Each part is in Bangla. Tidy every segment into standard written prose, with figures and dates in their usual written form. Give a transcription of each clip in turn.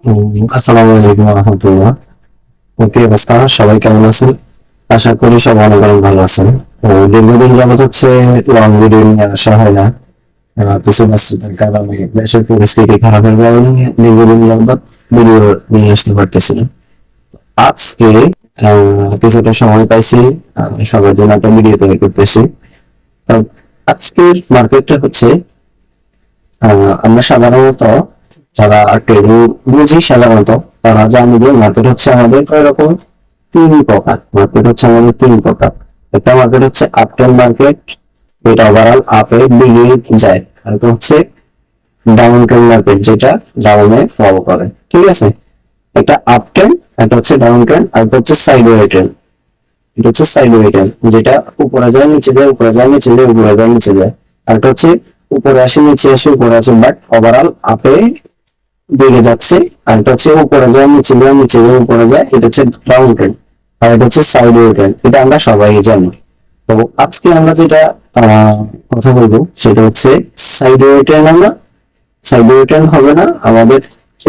আসসালামু আলাইকুম রহমতুল্লাহ। কি অবস্থা, সবাই কেমন আছেন? আশা করি সবাই অনেক অনেক ভালো আছেন। তো দীর্ঘদিন যাবত হচ্ছে লং ভিডিও নিয়ে আসা হয় না। কিছু ব্যস্ততার কারণে দেশের পরিস্থিতি খারাপের কারণে দীর্ঘদিন যাবত ভিডিও নিয়ে আসতে পারতেছি না। আজকে কিছুটা সময় পাইছি, সবার জন্য একটা ভিডিও তৈরি করতেছি। তো আজকের মার্কেটটা হচ্ছে, আমরা সাধারণত যারা ট্রেডিং বুঝি সাধারণত তারা জানি যে মার্কেট হচ্ছে আমাদের এরকম তিন প্রকার। মার্কেট হচ্ছে আমাদের তিন প্রকার। একটা মার্কেট হচ্ছে আপ ট্রেন্ড মার্কেট, এটা ওভারঅল আপের দিকে যায়। আর একটা হচ্ছে ডাউন ট্রেন্ড মার্কেট, যেটা ডাউনে ফল করে। ঠিক আছে, একটা আপ ট্রেন্ড, একটা হচ্ছে ডাউন ট্রেন্ড, আর একটা হচ্ছে সাইডওয়ে ট্রেন্ড। এটা হচ্ছে সাইডওয়ে ট্রেন্ড, যেটা উপরে যায় নিচে যায়, উপরে যায় নিচে যায়, উপরে যায় নিচে যায়। আর একটা হচ্ছে উপরে আসে নিচে আসে উপরে আসে, বাট ওভারঅল আপে দিকে যাচ্ছে। আর এটা হচ্ছে উপরে যায় নিচে যায়, নিচে যায় উপরে যায়, এটা হচ্ছে ডাউন ট্রেন্ড। আর এটা হচ্ছে সাইডওয়ে ট্রেন্ড, এটা আমরা সবাই জানি। তো আজকে আমরা যেটা কথা বলবো সেটা হচ্ছে সাইডওয়ে ট্রেন্ড। আমরা সাইডওয়ে ট্রেন্ড হবে না, আমাদের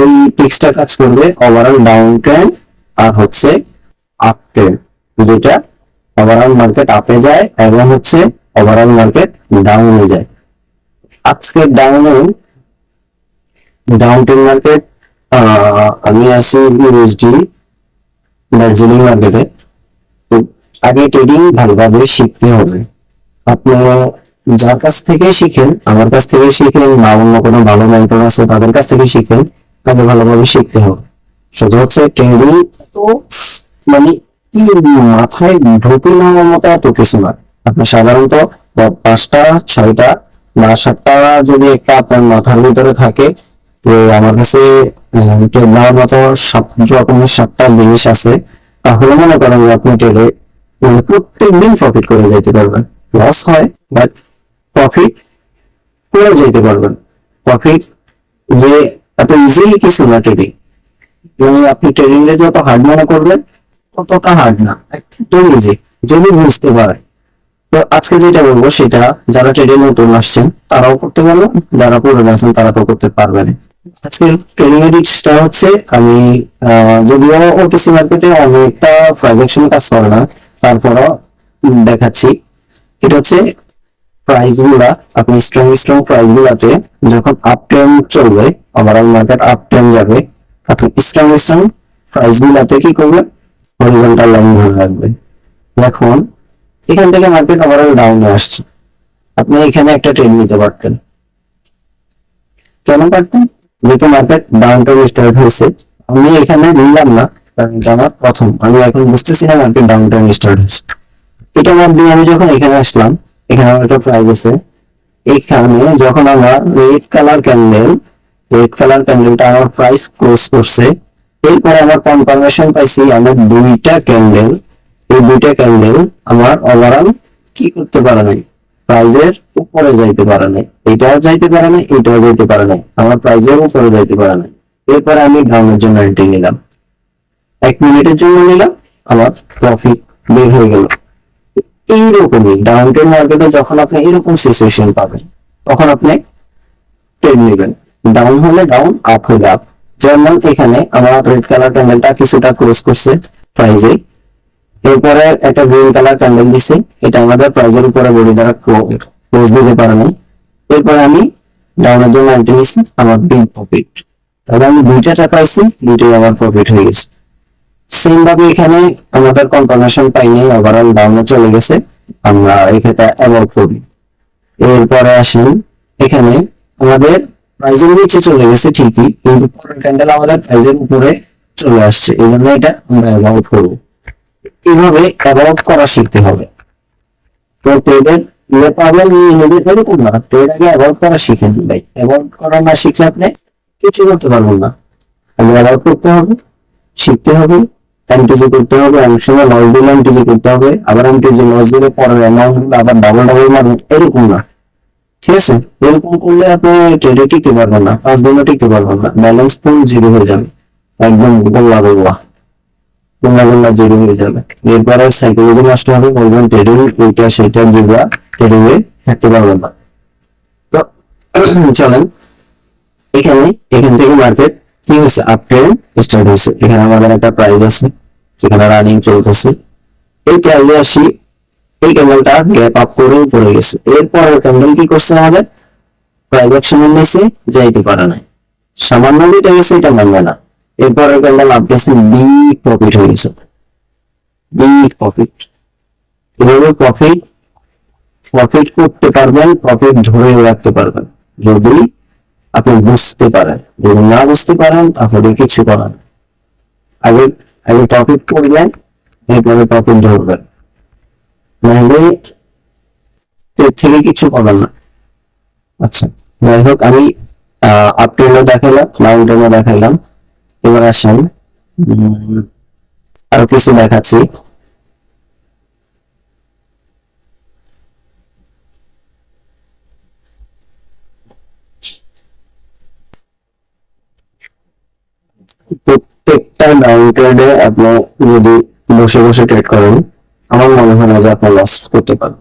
এই টিক্সটা কাজ করবে ওভারঅল ডাউন ট্রেন্ড আর হচ্ছে আপ ট্রেন্ড, যেটা ওভারঅল মার্কেট আপে যায় এবং হচ্ছে ওভারঅল মার্কেট ডাউনে যায়। আজকে ডাউন ট্রেন্ড মার্কেট, আমি আসি ইউএসডি দার্জিলিং মার্কেটে। তো আগে ট্রেডিং ভালোভাবে শিখতে হবে। আপনি যার কাছ থেকে শিখেন, আমার কাছ থেকে শিখেন বা অন্য কোনো ভালো মেন্টর আছে তাদের কাছ থেকে শিখেন, তাকে ভালোভাবে শিখতে হবে। সোজা হচ্ছে ট্রেডিং তো মানে কি, মাথায় ঢুকে নেওয়ার মতো এত কিছু না। আপনি সাধারণত 5টা 6টা বা 7টা যদি একটা আপনার মাথার ভিতরে থাকে, তো আমার কাছে ট্রেড নেওয়ার মতো 7 রকমের 7টা জিনিস আছে, তাহলে মনে করেন যে আপনি ট্রেডে প্রত্যেক দিন প্রফিট করে যেতে পারবেন। লস হয়, বাট প্রফিট করে যেতে পারবেন। প্রফিট যে এত ইজি কিছু না ট্রেডিং। এবং আপনি ট্রেডিং এ যত হার্ড মনে করবেন ততটা হার্ড না, একদম ইজি যদি বুঝতে পারেন। তো আজকে যেটা বলবো সেটা যারা ট্রেডিং নতুন আসছেন তারাও করতে পারবেন, যারা পুরনো আছেন তারা তো করতে পারবেন। আজকের ট্রেডিং এর টিপসটা হচ্ছে, আমি যদিও ওটিসি মার্কেটে অনেকটা প্রাইস অ্যাকশন কাজ করে না, তারপরও দেখাচ্ছি। এটা হচ্ছে প্রাইস গুলা, আপনি স্ট্রং স্ট্রং প্রাইস গুলাতে যখন আপ ট্রেন্ড চলবে, ওভারঅল মার্কেট আপ ট্রেন্ড যাবে, আপনি স্ট্রং স্ট্রং প্রাইস গুলাতে কি করবেন, হরিজন্টাল লাইন ধরে রাখবেন। দেখুন এখান থেকে মার্কেট ওভারঅল ডাউনে আসছে, আপনি এখানে একটা ট্রেড নিতে পারতেন। কেন পারতেন? যেহেতু মার্কেট ডাউন ট্রেন্ড স্টার্ট হয়েছে। আমি এখানে নিলাম না, কারণ এটা আমার প্রথম, আমি এখন বুঝতেছি না মার্কেট ডাউন ট্রেন্ড স্টার্ট হয়েছে। এটা বাদ দিয়ে আমি যখন এখানে আসলাম, এখানে আমার একটা প্রাইস আছে। এখানে যখন আমার রেড কালার ক্যান্ডেলটা আমার প্রাইস ক্লোজ করছে, এরপরে আমার কনফার্মেশন পাইছি আমার এই দুইটা ক্যান্ডেল আমার ওভারঅল কি করতে পারে নাই, প্রাইজের উপরে যাইতে পারে নাই। এটাও যাইতে পারে নাই, এটাও যাইতে পারে নাই, আমার প্রাইজের উপরে যাইতে পারে নাই। এরপরে আমি ডাউনের জন্য এন্ট্রি নিলাম, 1 মিনিটের জন্য নিলাম, আমার প্রফিট বের হয়ে গেল। এইরকমই ডাউন ট্রেন্ড মার্কেটে যখন আপনি এরকম সিচুয়েশন পাবেন, তখন আপনি ট্রেড নেবেন। ডাউন হলে ডাউন, আপ হলে আপ। যেমন এখানে আমার রেড কালার ক্যান্ডেলটা কিছুটা ক্লোজ করছে প্রাইজে, এরপরে একটা গ্রিন কালার ক্যান্ডেল দিছে, এটা আমাদের প্রাইজের উপরে বডি দ্বারা ক্লোজ দিতে পারে নাই। এরপরে আমি ডাউনের জন্য এন্ট্রি নিছি, আমার বিগ প্রফিট। তাহলে আমি দুইটা পাইছি, দুইটাই আমার প্রফিট হয়ে গেছে। সেম ভাবে এখানে আমাদের কনফার্মেশন পাইনি, ওভারঅল ডাউনে চলে গেছে, আমরা এখানে অ্যাভয়েড করি। এরপরে আসেন, এখানে আমাদের প্রাইজের নিচে চলে গেছে ঠিকই, কিন্তু পরের ক্যান্ডেল আমাদের প্রাইজের উপরে চলে আসছে, এই জন্য এটা আমরা অ্যাভয়েড করবো। এইভাবে অ্যাভয়েড করা শিখতে হবে। তো ট্রেডের পাবেন নিয়ে নেবেন এরকম না, ট্রেড আগে অ্যাভয়েড করা শিখেন ভাই। অ্যাভয়েড করা না শিখলে আপনি কিছু করতে পারবেন না। আগে অ্যাভয়েড করতে হবে, শিখতে হবে, এমটিজি করতে হবে, অনেক সময় লস দিলে এমটিজি করতে হবে, আবার এমটিজি লস দিলে পরের অ্যামাউন্ট আবার ডাবল ডাবল মারবেন, এরকম না। ঠিক আছে, এরকম করলে আপনি ট্রেডে টিকতে পারবেন না, 5 দিনও টিকতে পারবেন না, ব্যালেন্স ফুল জিরো হয়ে যাবে, একদম গোল্লা গোল্লা গোল্লা গোল্লা জিরো হয়ে যাবে। এরপরে সাইকোলজি নষ্ট হবে, বলবেন ট্রেডিং এইটা সেটা, যেগুলা ট্রেডিং এ থাকতে পারবেন না। তো চলেন, এখান থেকে মার্কেট কি হয়েছে, আপ ট্রেন্ড স্টার্ট হয়েছে। এখানে আমাদের একটা প্রাইস আছে যেখানে রানিং চলতেছে, এই প্রাইজে আসি, এই ক্যান্ডেলটা গ্যাপ আপ করে পড়ে গেছে। এরপর ক্যান্ডেল কি করছে, আমাদের প্রাইস অ্যাকশনের নিচে যাইতে পারে না, সামান্য যেটা গেছে এটা মানবে না। এরপর ক্যান্ডেল আপ গেছে, বিগ প্রফিট হয়ে গেছে, বিগ প্রফিট। এভাবে প্রফিট প্রফিট করতে পারবেন, প্রফিট ধরে রাখতে পারবেন যদি আপনি বুঝতে পারেন। যদি না বুঝতে পারেন তাহলে কিছু করার, আগে আগে প্রফিট করবেন, এরপরে প্রফিট ধরবেন, নাহলে এর থেকে কিছু পাবেন না। আচ্ছা, যাই হোক, আমি আপ ট্রেন্ডও দেখালাম, ডাউন ট্রেন্ডও দেখাইলাম। এবার আসেন আরো কিছু দেখাচ্ছি। প্রত্যেকটা ডাউন ট্রেডে আপনি যদি বসে বসে ট্রেড করেন, আমার মনে হয় না যে আপনি লস করতে পারেন।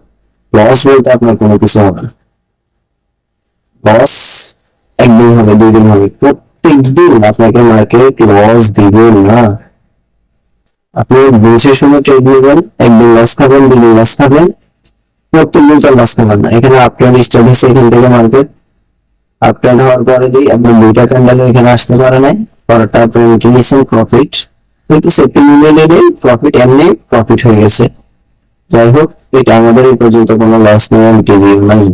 লস বলতে আপনার কোনো কিছু হবে না, লস একদিন হবে, 2 দিন হবে, প্রত্যেক দিন আপনাকে মার্কেট লস দিবে না। আপনি বুঝে শুনে ট্রেড নেবেন, একদিন লস খাবেন, 2 দিন লস খাবেন, প্রত্যেকদিন তো লস খাবেন না। এখানে আপ ট্রেন্ড স্টার্ট হয়েছে, এখান থেকে মার্কেট আপ ট্রেন্ড হওয়ার পরে দিই আপনি 2টা ক্যান্ডেল এখানে আসতে পারে নাই, পরেরটা আপনি নিয়েছেন প্রফিট, কিন্তু সেফটি মিলিয়ে নিলে প্রফিট এমনি প্রফিট হয়ে গেছে। যাই হোক, এটা আমাদের এই পর্যন্ত কোনো লস নেই, এমটিজি নাই।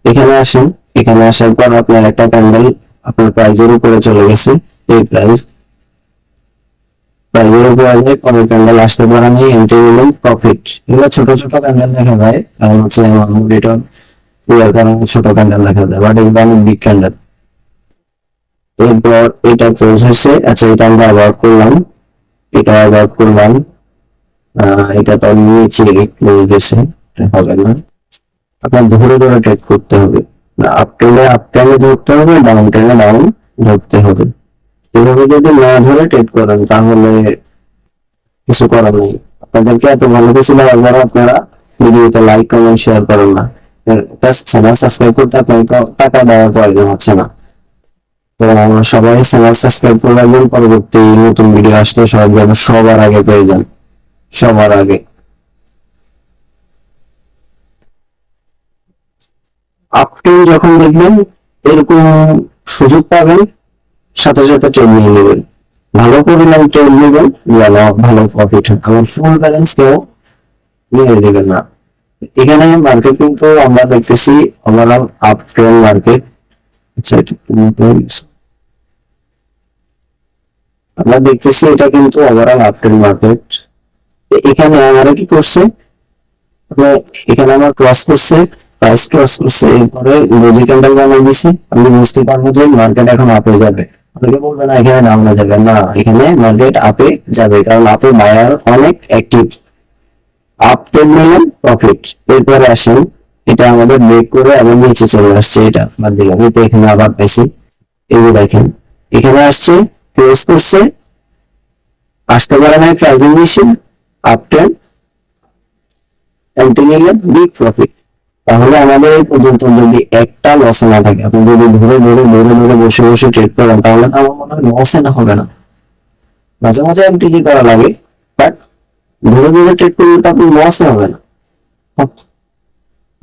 এখানে আসেন, এখানে আসার পর আপনার একটা ক্যান্ডেল আপনার প্রাইজের উপরে চলে গেছে, এই প্রাইজের উপরে আসলে পরের ক্যান্ডেল আসতে পারে নাই, এন্ট্রি নিলেন, প্রফিট। এগুলো ছোট ছোট ক্যান্ডেল দেখা যায়, কারণ হচ্ছে রিটার্ন ইয়ার কারণে ছোট ক্যান্ডেল দেখা যায়, বাট এগুলো অনেক বিগ ক্যান্ডেল। এরপর এটা ক্লোজ হয়েছে, আচ্ছা এটা আমরা অ্যাভয়েড করলাম, এটা অ্যাভয়েড করলাম, এটা তো নিচে ক্লোজ গেছে, হবে না। আপনার ধরে ধরে ট্রেড করতে হবে, আপ ট্রেনে আপ ট্রেনে ধরতে হবে, ডাউন ট্রেনে ডাউন ধরতে হবে। এভাবে যদি না ধরে ট্রেড করেন তাহলে কিছু করার নেই। আপনাদেরকে এত ভালো কিছু দেওয়ার পর আপনারা ভিডিওতে লাইক কমেন্ট শেয়ার করেন না, চ্যানেল সাবস্ক্রাইব করতে আপনাকে তো টাকা দেওয়ার প্রয়োজন হচ্ছে না। তো আমরা সবাই চ্যানেল সাবস্ক্রাইব করে রাখবেন, পরবর্তী নতুন ভিডিও আসলে সবার আগে পেয়ে যান, সবার আগে। আপনি যখন দেখবেন এরকম সুযোগ পাবেন, সাথে সাথে ট্রেড নিয়ে নেবেন, ভালো পরিমাণ ট্রেড নেবেন, ভালো প্রফিট হয়। আমার ফুল ব্যালেন্স কেউ নিয়ে দেবেন না। এখানে মার্কেট কিন্তু আমরা দেখতেছি ওভারঅল আপ ট্রেন্ড মার্কেট। আচ্ছা, আমরা দেখতেছি এটা কিন্তু ওভারঅল আপ ট্রেন্ড মার্কেট। এখানে আমরা কি করছে, এখানে আমার ক্রস করছে, প্রাইস ক্রস করছে, এরপরে ডোজি ক্যান্ডেল বানিয়ে দিছে। আমি বুঝতে পারবো যে মার্কেট এখন আপে যাবে। অনেকে বলবে না এখানে ডাউনে যাবে, না, এখানে মার্কেট আপে যাবে, কারণ আপে বায়ার অনেক অ্যাক্টিভ। আপ ট্রেড নিলাম, প্রফিট। এরপরে আসেন, এটা আমাদের ব্রেক করে আবার নিচে চলে আসছে, এটা বাদ দিলাম, এটা এখানে আবার পাইছি। এই যে দেখেন, এখানে আসছে, ক্লোজ করছে, আসতে পারে নাই pricing machine, up trend, entry নিলেন, বিগ প্রফিট। তাহলে আমাদের এই পর্যন্ত যদি একটা লস না থাকে, আপনি যদি ধরে ধরে ধরে ধরে বসে বসে ট্রেড করেন, তাহলে তো আমার মনে হয় লসে না হবে না। মাঝে মাঝে এমটিজি করা লাগে, বাট ধরে ধরে ট্রেড করলে তো আপনি লসে হবে না।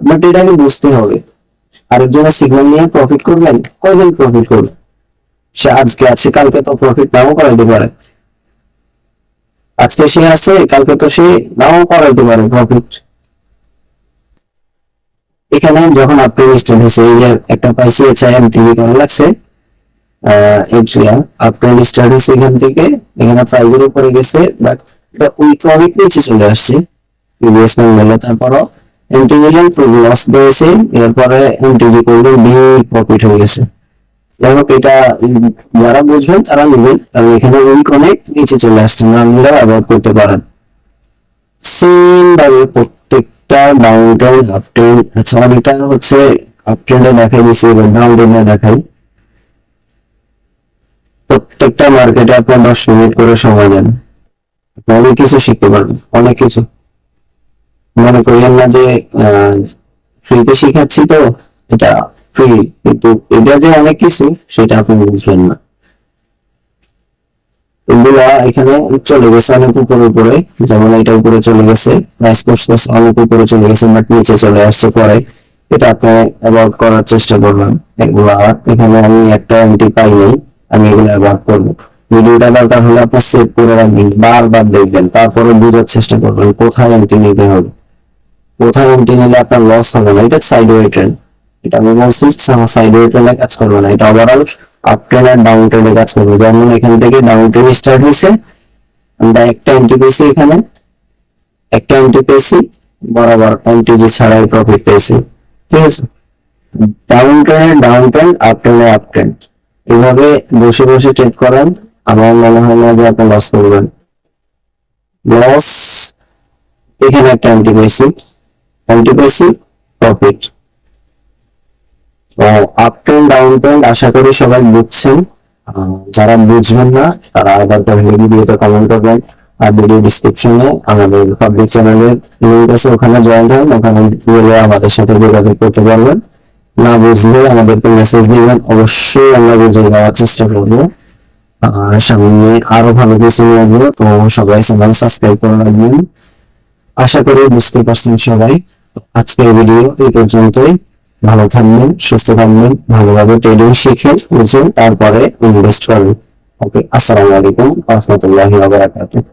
বাট এটাকে বুঝতে হবে, আরেকজনের সিগন্যাল নিয়ে প্রফিট করবেন, কয়দিন প্রফিট করবেন? সে আজকে আছে, কালকে তো প্রফিট নাও করাইতে পারে। আজকে সে আছে, কালকে তো সে নাও করাইতে পারে প্রফিট। এখানে যখন আপনি স্টার্ট হয়েছে, এই যে একটা পাইছি, এছাড়া এমটিভি করা লাগছে, আপনি স্টার্ট হয়েছে এখান থেকে, এখানে প্রাইজের উপরে গেছে, বাট এটা উইক অনেক নিচে চলে আসছে প্রিভিয়াস লেভেলে। তারপরও এন্ট্রি নিলেন, লস দিয়েছে, এরপরে এমটিজি করলেন, বিগ প্রফিট হয়ে গেছে। যাই হোক, এটা যারা বুঝবেন তারা নেবেন, কারণ এখানে উইক অনেক নিচে চলে আসছে, না নিলে অ্যাভয়েড করতে পারেন। সেম ভাবে প্রত্যেকটা ডাউন ট্রেন্ড, আপ ট্রেন্ড, আচ্ছা আমার এটা হচ্ছে আপ ট্রেন্ডে দেখাই দিচ্ছি, এবার ডাউন ট্রেন্ডে দেখাই। প্রত্যেকটা মার্কেটে আপনার 10 মিনিট করে সময় দেন, অনেক কিছু শিখতে পারবেন, অনেক কিছু। মনে করিয়েন না যে ফ্রিতে শিখাচ্ছি তো এটা ফ্রি, কিন্তু এটা যে অনেক কিছু সেটা আপনি বুঝবেন না। এগুলা এখানে চলে গেছে অনেক উপরে, যেমন এটা উপরে চলে গেছে, প্রাইস কোর্স অনেক উপরে চলে গেছে, বাট নিচে চলে আসছে পরে। এটা আপনি অ্যাভয়েড করার চেষ্টা করবেন। এগুলা এখানে আমি একটা এন্ট্রি পাইনি, আমি এগুলো অ্যাভয়েড করবো। ভিডিওটা দরকার হলে আপনি সেভ করে রাখবেন, বারবার দেখবেন, তারপরে বোঝার চেষ্টা করবেন কোথায় এন্ট্রি নিতে হবে। কোথায় এন্ট্রি নিলে আপনার লস হবে না। এটা সাইডওয়ে ট্রেন্ড, এটা আমি বলছি সাইডওয়ে ট্রেন্ডে কাজ করবে না, এটা ওভারঅল আপ ট্রেন্ড আর ডাউন ট্রেন্ডে কাজ করবে। যেমন এখান থেকে ডাউন ট্রেন্ড স্টার্ট হয়েছে, আমরা একটা এন্ট্রি পেয়েছি, এখানে একটা এন্ট্রি পেয়েছি, বরাবর এন্ট্রি যে ছাড়াই প্রফিট পেয়েছি, ঠিক আছে। ডাউন ট্রেন্ড, আপ ট্রেন্ডে আপ ট্রেন্ড, এভাবে বসে বসে ট্রেড করেন, আমার মনে হয় না যে আপনি লস করবেন। লস, এখানে একটা এন্ট্রি পেয়েছি, প্রফিট। তো আপ ট্রেন্ড ডাউন ট্রেন্ড আশা করি সবাই বুঝছেন। যারা বুঝবেন না তারা আবার ভিডিওতে কমেন্ট করবেন, আর ভিডিও ডিসক্রিপশনে আমাদের পাবলিক চ্যানেলের লিংক আছে, ওখানে জয়েন হন, ওখানে গেলে আমাদের সাথে যোগাযোগ করতে পারবেন। না বুঝলে আমাদেরকে মেসেজ দিবেন, অবশ্যই আমরা বুঝিয়ে দেওয়ার চেষ্টা করবো। সামনে আরো ভালো কিছু নিয়ে আসবো, তো সবাই চ্যানেল সাবস্ক্রাইব করে রাখবেন। আশা করি বুঝতে পারছেন সবাই। আজকের ভিডিও এই পর্যন্তই। ভালো থাকবেন, সুস্থ থাকবেন, ভালোভাবে ট্রেডিং শিখে বুঝুন, তারপরে ইনভেস্ট করুন। ওকে, আসসালামু আলাইকুম ওয়া রাহমাতুল্লাহি ওয়া বারাকাতুহু।